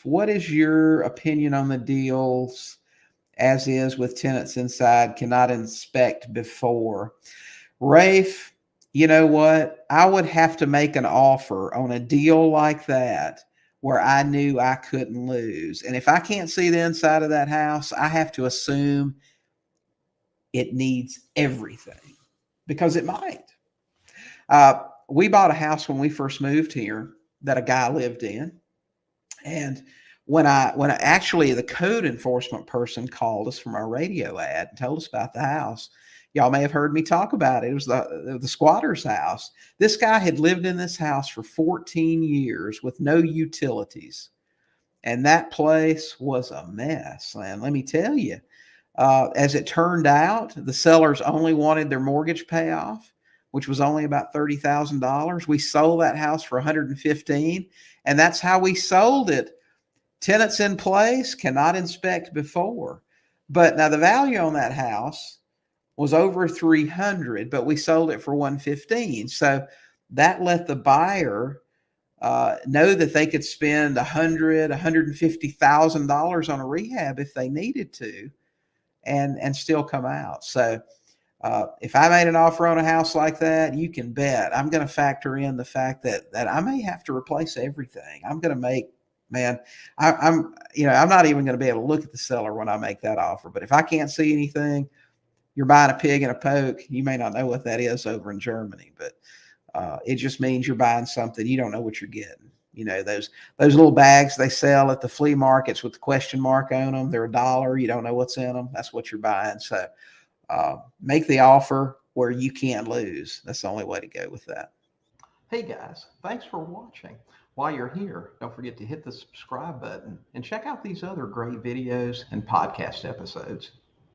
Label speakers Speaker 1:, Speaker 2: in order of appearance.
Speaker 1: what is your opinion on the deals as is with tenants inside, cannot inspect before? Rafe, you know what? I would have to make an offer on a deal like that where I knew I couldn't lose. And if I can't see the inside of that house, I have to assume it needs everything because it might. We bought a house when we first moved here that a guy lived in. And when I actually the code enforcement person called us from our radio ad and told us about the house, y'all may have heard me talk about it. It was the squatter's house. This guy had lived in this house for 14 years with no utilities. And that place was a mess. And let me tell you, as it turned out, the sellers only wanted their mortgage payoff, which was only about $30,000. We sold that house for $115,000, and that's how we sold it. Tenants in place, cannot inspect before. But now the value on that house was over $300,000, but we sold it for $115,000. So that let the buyer know that they could spend $100,000, $150,000 on a rehab if they needed to, and still come out. So if I made an offer on a house like that, you can bet I'm going to factor in the fact that I may have to replace everything. I'm going to make, man, I'm not even going to be able to look at the seller when I make that offer. But if I can't see anything, you're buying a pig in a poke. You may not know what that is over in Germany, but it just means you're buying something you don't know what you're getting. You know, those little bags they sell at the flea markets with the question mark on them, they're $1. You don't know what's in them. That's what you're buying. So make the offer where you can't lose. That's the only way to go with that. Hey guys, thanks for watching. While you're here, don't forget to hit the subscribe button and check out these other great videos and podcast episodes.